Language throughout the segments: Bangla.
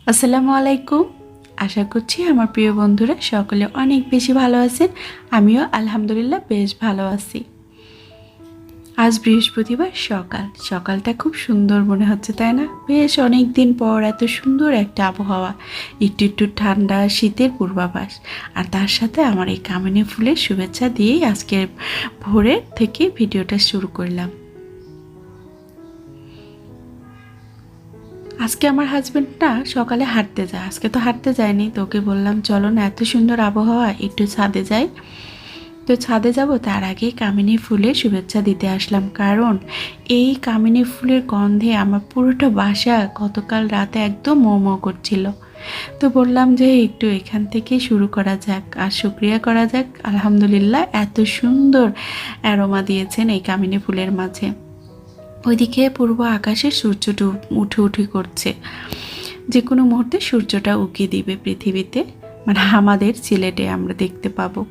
আসসালামু আলাইকুম। আশা করছি আমার প্রিয় বন্ধুরা সকলে অনেক বেশি ভালো আছেন। আমিও আলহামদুলিল্লাহ বেশ ভালো আছি। আজ বৃহস্পতিবার সকালটা খুব সুন্দর মনে হচ্ছে, তাই না? বেশ অনেক দিন পর এত সুন্দর একটা আবহাওয়া, একটু একটু ঠান্ডা শীতের পূর্বাভাস, আর তার সাথে আমার এই কামিনী ফুলের শুভেচ্ছা দিয়েই আজকের ভোরের থেকে ভিডিওটা শুরু করলাম। আজকে আমার হাজব্যান্ড না সকালে হাঁটতে যায়। আজকে তো হাঁটতে যায়নি, তো ওকে বললাম চলো না, এত সুন্দর আবহাওয়া, একটু ছাদে যাই। তো ছাদে যাব তার আগে কামিনী ফুলের শুভেচ্ছা দিতে আসলাম, কারণ এই কামিনী ফুলের গন্ধে আমার পুরোটা বাসা গতকাল রাতে একদম মো করছিল। তো বললাম যে একটু এখান থেকে শুরু করা যাক, আর শুক্রিয়া করা যাক আলহামদুলিল্লাহ, এত সুন্দর অ্যারোমা দিয়েছেন এই কামিনী ফুলের মাঝে। ওইদিকে পূর্ব আকাশে সূর্যটা উঠে উঠে করছে, যে কোনো মুহূর্তে সূর্যটা উকি দিবে পৃথিবীতে, মানে আমাদের সিলেটে আমরা দেখতে পাবো।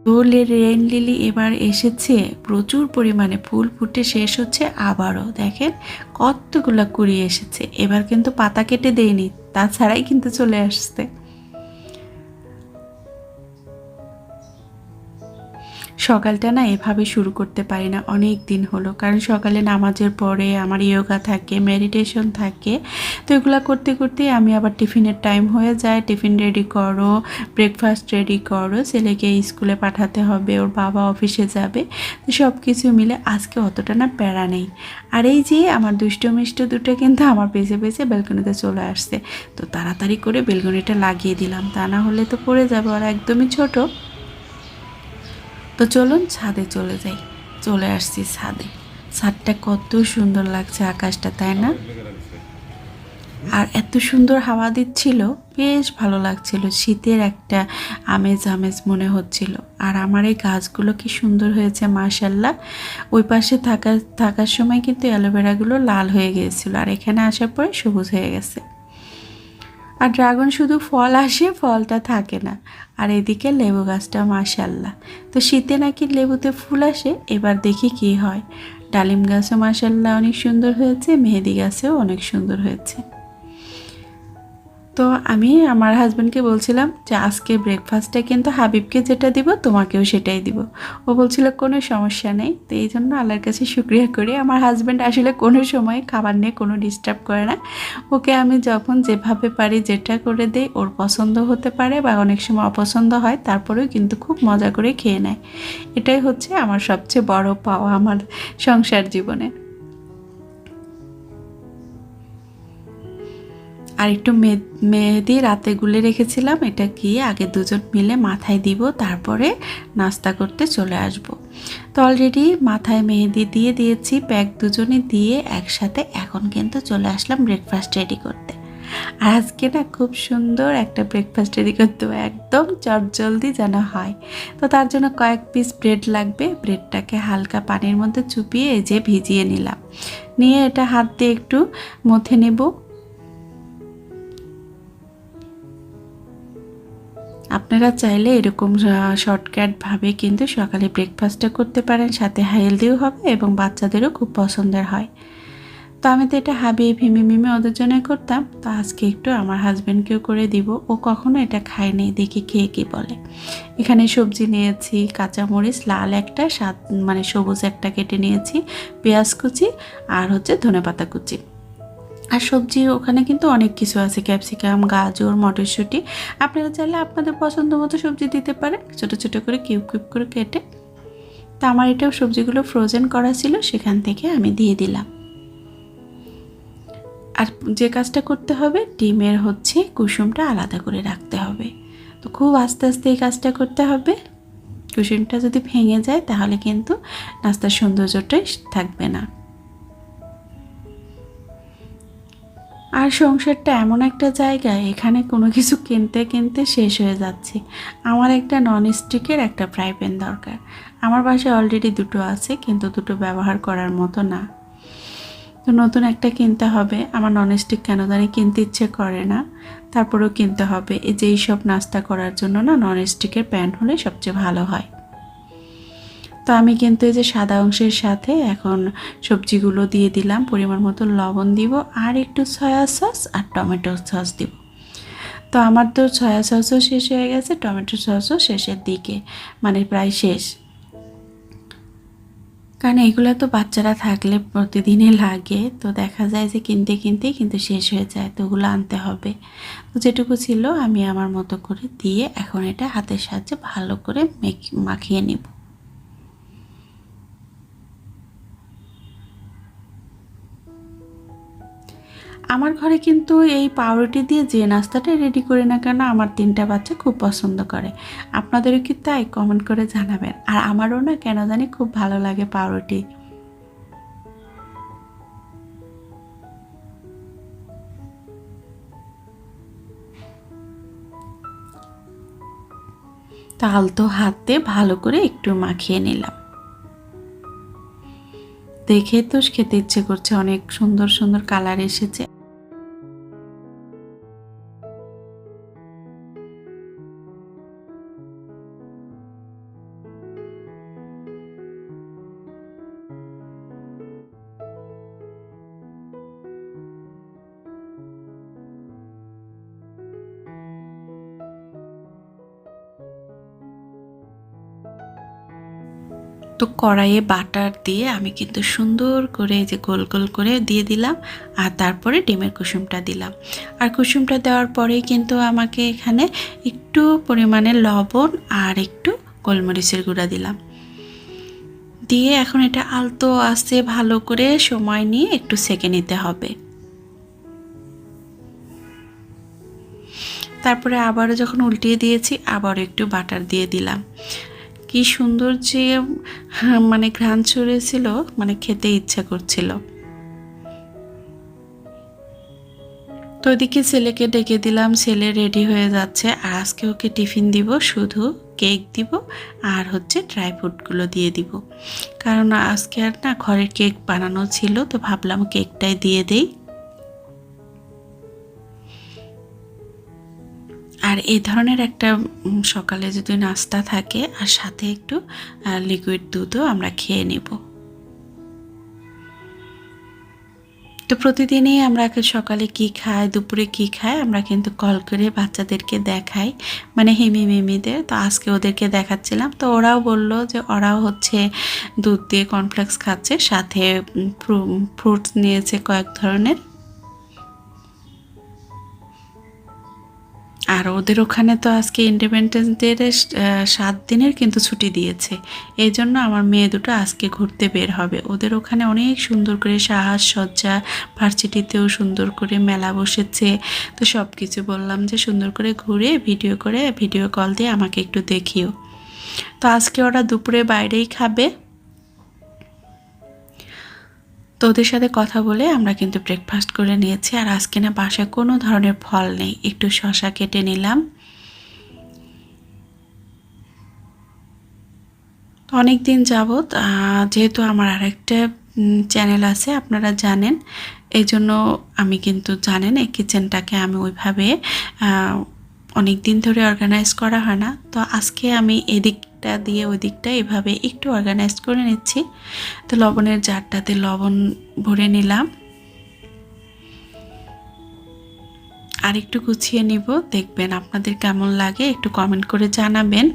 ফুলের রেইন লিলি এবার এসেছে, প্রচুর পরিমাণে ফুল ফুটে শেষ হচ্ছে, আবারও দেখেন কতগুলা কুড়ি এসেছে। এবার কিন্তু পাতা কেটে দেয়নি, তাছাড়াই কিন্তু চলে আসছে। সকালটা না এভাবে শুরু করতে পারি না অনেক দিন হলো, কারণ সকালে নামাজের পরে আমার ইয়োগা থাকে, মেডিটেশন থাকে। তো এগুলো করতে করতে আমি আবার টিফিনের টাইম হয়ে যায়। টিফিন রেডি করো, ব্রেকফাস্ট রেডি করো, ছেলেকে স্কুলে পাঠাতে হবে, ওর বাবা অফিসে যাবে। তো সব কিছু মিলে আজকে অতটা না প্যারা নেই। আর এই যে আমার দুষ্ট মিষ্ট দুটো কিন্তু আমার পেছে পেছে ব্যালকনিতে চলে আসছে। তো তাড়াতাড়ি করে বেলকনিটা লাগিয়ে দিলাম, তা না হলে তো পড়ে যাবে, আর একদমই ছোট। তো চলুন ছাদে চলে যাই। চলে আসছি ছাদে। ছাদটা কত সুন্দর লাগছে, আকাশটা, তাই না? আর এত সুন্দর হাওয়া দিচ্ছিল, বেশ ভালো লাগছিল, শীতের একটা আমেজ আমেজ মনে হচ্ছিল। আর আমার এই গাছগুলো কি সুন্দর হয়েছে মাশাল্লাহ। ওই পাশে থাকার সময় কিন্তু অ্যালোভেরাগুলো লাল হয়ে গিয়েছিল, আর এখানে আসার পরে সবুজ হয়ে গেছে। আর ড্রাগন শুধু ফল আসে, ফলটা থাকে না। আর এদিকে লেবু গাছটা মাশাল্লাহ। তো শীতে নাকি লেবুতে ফুল আসে, এবার দেখি কি হয়। ডালিম গাছও মাশাল্লাহ অনেক সুন্দর হয়েছে, মেহেদি গাছেও অনেক সুন্দর হয়েছে। তো আমি আমার হাজব্যান্ডকে বলছিলাম যে আজকে ব্রেকফাস্টে কিন্তু হাবিবকে যেটা দিব তোমাকেও সেটাই দিব। ও বলছিল কোনো সমস্যা নেই। তো এই জন্য আল্লাহর কাছে শুক্রিয়া করি, আমার হাজব্যান্ড আসলে কোনো সময় খাবার নিয়ে কোনো ডিস্টার্ব করে না। ওকে আমি যখন যেভাবে পারি যেটা করে দেই, ওর পছন্দ হতে পারে বা অনেক সময় অপছন্দ হয়, তারপরেও কিন্তু খুব মজা করে খেয়ে নেয়। এটাই হচ্ছে আমার সবচেয়ে বড় পাওয়া আমার সংসার জীবনে। আর একটু মেহেদি রাতে গুলে রেখেছিলাম, এটা গিয়ে আগে দুজন মিলে মাথায় দিব, তারপরে নাস্তা করতে চলে আসব। তো অলরেডি মাথায় মেহেদি দিয়ে দিয়েছি, প্যাক দুজনে দিয়ে একসাথে এখন কিন্তু চলে আসলাম ব্রেকফাস্ট রেডি করতে। আর আজকে না খুব সুন্দর একটা ব্রেকফাস্ট রেডি করতে হবে, একদম চটজলদি যেন হয়। তো তার জন্য কয়েক পিস ব্রেড লাগবে। ব্রেডটাকে হালকা পানির মধ্যে চুপিয়ে এই যে ভিজিয়ে নিলাম, নিয়ে এটা হাত দিয়ে একটু মথে নেব। আপনারা চাইলে এরকম শর্টকাটভাবে কিন্তু সকালে ব্রেকফাস্টটা করতে পারেন, সাথে হেলদিও হবে এবং বাচ্চাদেরও খুব পছন্দের হয়। তো আমি তো এটা হাবিয়ে ভিমে মিমে ওদের জন্য করতাম, তো আজকে একটু আমার হাজব্যান্ডকেও করে দিব। ও কখনো এটা খায়নি, দেখি খেয়ে কী বলে। এখানে সবজি নিয়েছি, কাঁচামরিচ লাল একটা, মানে সবুজ একটা কেটে নিয়েছি, পেঁয়াজ কুচি আর হচ্ছে ধনেপাতা কুচি। আর সবজি ওখানে কিন্তু অনেক কিছু আছে, ক্যাপসিকাম, গাজর, মটরশুঁটি। আপনারা চাইলে আপনাদের পছন্দ মতো সবজি দিতে পারেন, ছোটো ছোটো করে কিউব কিউব করে কেটে। তো আমার এটাও সবজিগুলো ফ্রোজেন করা ছিল, সেখান থেকে আমি দিয়ে দিলাম। আর যে কাজটা করতে হবে, ডিমের হচ্ছে কুসুমটা আলাদা করে রাখতে হবে। তো খুব আস্তে আস্তে এই কাজটা করতে হবে। কুসুমটা যদি ভেঙে যায় তাহলে কিন্তু নাস্তার সৌন্দর্যটাই থাকবে না। আর সংসারটা এমন একটা জায়গায়, এখানে কোনো কিছু কিনতে কিনতে শেষ হয়ে যাচ্ছে। আমার একটা ননস্টিকের একটা ফ্রাই প্যান দরকার। আমার বাসায় অলরেডি দুটো আছে, কিন্তু দুটো ব্যবহার করার মতো না। তো নতুন একটা কিনতে হবে। আমার ননস্টিক কেন জানি কিনতে ইচ্ছে করে না। তারপরেও কিনতে হবে। এই যে এইসব নাস্তা করার জন্য না ননস্টিকের প্যান হলে সবচেয়ে ভালো হয়। তো আমি কিন্তু এই যে সাদা অংশের সাথে এখন সবজিগুলো দিয়ে দিলাম, পরিমাণ মতো লবণ দিব, আর একটু সয়া সস আর টমেটো সস দিব। তো আমার তো সয়া সসও শেষ হয়ে গেছে, টমেটো সসও শেষের দিকে, মানে প্রায় শেষ। কারণ এগুলো তো বাচ্চারা থাকলে প্রতিদিনই লাগে, তো দেখা যায় যে কিনতে কিনতেই কিন্তু শেষ হয়ে যায়, তো ওগুলো আনতে হবে। তো যেটুকু ছিল আমি আমার মতো করে দিয়ে এখন এটা হাতের সাহায্যে ভালো করে মাখিয়ে নিব। আমার ঘরে কিন্তু এই পাউরুটি দিয়ে যে নাস্তাটা রেডি করি না কেন আমার 3টা বাচ্চা খুব পছন্দ করে। আপনাদেরও কি তাই? কমেন্ট করে জানাবেন। আর আমারও না কেন জানি খুব ভালো লাগে পাউরুটি। তো আলতো হাতে ভালো করে একটু মাখিয়ে নিলাম। দেখে তো খেতে ইচ্ছে করছে, অনেক সুন্দর সুন্দর কালার এসেছে। তো কড়াইয়ে বাটার দিয়ে আমি কিন্তু সুন্দর করে যে গোল গোল করে দিয়ে দিলাম, আর তারপরে ডিমের কুসুমটা দিলাম। আর কুসুমটা দেওয়ার পরেই কিন্তু আমাকে এখানে একটু পরিমাণে লবণ আর একটু গোলমরিচের গুঁড়া দিলাম, দিয়ে এখন এটা আলতো আস্তে ভালো করে সময় নিয়ে একটু সেঁকে নিতে হবে। তারপরে আবারও যখন উল্টিয়ে দিয়েছি আবারও একটু বাটার দিয়ে দিলাম। কি সুন্দর যে মানে ঘ্রাণ ছড়িয়েছিল, মানে খেতে ইচ্ছা করছিল। তো ওইদিকে ছেলেকে ডেকে দিলাম, ছেলে রেডি হয়ে যাচ্ছে। আর আজকে ওকে টিফিন দিব, শুধু কেক দিব আর হচ্ছে ড্রাই ফ্রুটগুলো দিয়ে দিব, কারণ আজকে আর না ঘরের কেক বানানো ছিল, তো ভাবলাম কেকটাই দিয়ে দেই। আর এই ধরনের একটা সকালে যদি নাস্তা থাকে আর সাথে একটু লিকুইড দুধও আমরা খেয়ে নেব। তো প্রতিদিনই আমরা সকালে কি খাই, দুপুরে কি খাই, আমরা কিন্তু কল করে বাচ্চাদেরকে দেখাই, মানে হিমি মিমিদের। তো আজকে ওদেরকে দেখাচ্ছিলাম, তো ওরাও বলল যে ওরাও হচ্ছে দুধ দিয়ে কর্নফ্লেক্স খাচ্ছে, সাথে ফ্রুটস নিয়েছে কয়েক ধরনের। আর ওদের ওখানে তো আজকে ইন্ডিপেন্ডেন্স ডের 7 দিনের কিন্তু ছুটি দিয়েছে, এই জন্য আমার মেয়ে দুটো আজকে ঘুরতে বের হবে। ওদের ওখানে অনেক সুন্দর করে সাজসজ্জা, ভার্সিটিতেও সুন্দর করে মেলা বসেছে। তো সব কিছু বললাম যে সুন্দর করে ঘুরে ভিডিও কল দিয়ে আমাকে একটু দেখিও। তো আজকে ওরা দুপুরে বাইরেই খাবে। তো ওদের সাথে কথা বলে আমরা কিন্তু ব্রেকফাস্ট করে নিয়েছি। আর আজকে না বাসায় কোনো ধরনের ফল নেই, একটু শসা কেটে নিলাম। অনেক দিন যাবত যেহেতু আমার আরেকটা চ্যানেল আছে আপনারা জানেন, এই জন্য আমি কিন্তু জানেন এই কিচেনটাকে আমি ওইভাবে অনেক দিন ধরে অর্গানাইজ করা হয় না। তো আজকে আমি এদিকটা দিয়ে ওই দিকটা এভাবে একটু অর্গানাইজ করে নিচ্ছি। তো লবণের জারটাতে লবণ ভরে নিলাম, আর একটু গুছিয়ে নিব। দেখবেন আপনাদের কেমন লাগে, একটু কমেন্ট করে জানাবেন।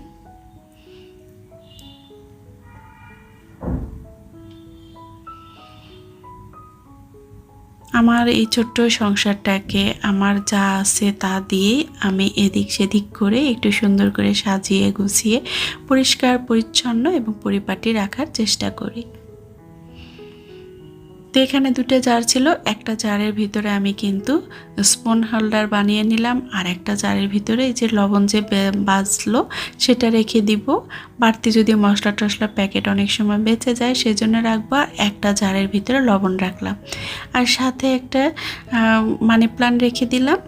আমার এই ছোট্ট সংসারটাকে আমার যা আছে তা দিয়ে আমি এদিক সেদিক করে একটু সুন্দর করে সাজিয়ে গুছিয়ে পরিষ্কার পরিচ্ছন্ন এবং পরিপাটি রাখার চেষ্টা করি। তো এখানে 2টা জার ছিল, একটা জারের ভিতরে আমি কিন্তু স্পুন হোল্ডার বানিয়ে নিলাম, আর একটা জারের ভিতরে এই যে লবণ যে বাজলো সেটা রেখে দিব। বাড়তি যদি মশলা টশলা প্যাকেট অনেক সময় বেঁচে যায় সেজন্য রাখবো। একটা জারের ভিতরে লবণ রাখলাম, আর সাথে একটা মানি প্লান্ট রেখে দিলাম।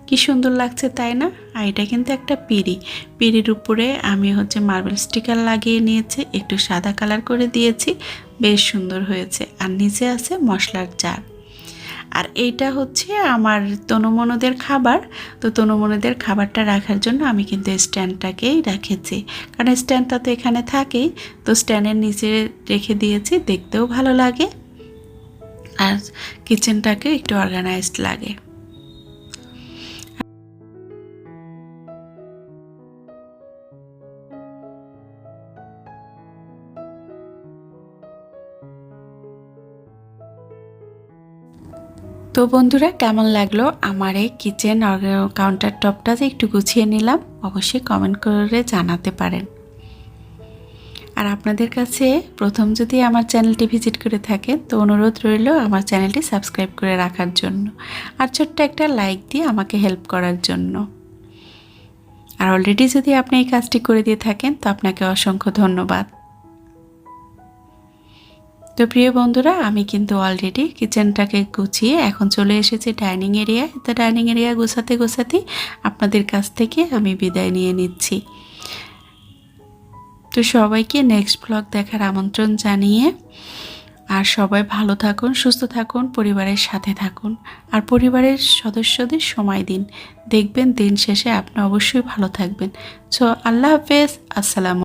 কি সুন্দর লাগছে তাই না? আর এটা কিন্তু একটা পিঁড়ির উপরে আমি হচ্ছে মার্বেল স্টিকার লাগিয়ে নিয়েছি, একটু সাদা কালার করে দিয়েছি, বেশ সুন্দর হয়েছে। আর নিচে আছে মশলার জার। আর এইটা হচ্ছে আমার তনুমনুদের খাবার। তো তনুমনুদের খাবারটা রাখার জন্য আমি কিন্তু স্ট্যান্ডটাকেই রেখেছি, কারণ স্ট্যান্ডটা তো এখানে থাকেই, তো স্ট্যান্ডের নিচে রেখে দিয়েছি, দেখতেও ভালো লাগে আর কিচেনটাকে একটু অর্গানাইজড লাগে। তো বন্ধুরা, কেমন লাগলো আমার এই কিচেন কাউন্টার টপটা যে একটু গুছিয়ে নিলাম, অবশ্যই কমেন্ট করে জানাতে পারেন। আর আপনাদের কাছে প্রথম যদি আমার চ্যানেলটি ভিজিট করে থাকেন তো অনুরোধ রইল আমার চ্যানেলটি সাবস্ক্রাইব করে রাখার জন্য, আর ছোট্ট একটা লাইক দিয়ে আমাকে হেল্প করার জন্য। আর অলরেডি যদি আপনি এই কাজটি করে দিয়ে থাকেন তো আপনাকে অসংখ্য ধন্যবাদ। তো প্রিয় বন্ধুরা, আমি কিন্তু অলরেডি কিচেনটাকে গুছিয়ে এখন চলে এসেছি ডাইনিং এরিয়ায়। তো ডাইনিং এরিয়া গোছাতে গোছাতে আপনাদের কাছ থেকে আমি বিদায় নিয়ে নিচ্ছি। তো সবাইকে নেক্সট ব্লগ দেখার আমন্ত্রণ জানিয়ে, আর সবাই ভালো থাকুন, সুস্থ থাকুন, পরিবারের সাথে থাকুন, আর পরিবারের সদস্যদের সময় দিন। দেখবেন দিন শেষে আপনি অবশ্যই ভালো থাকবেন। সো আল্লাহ হাফেজ, আসসালামু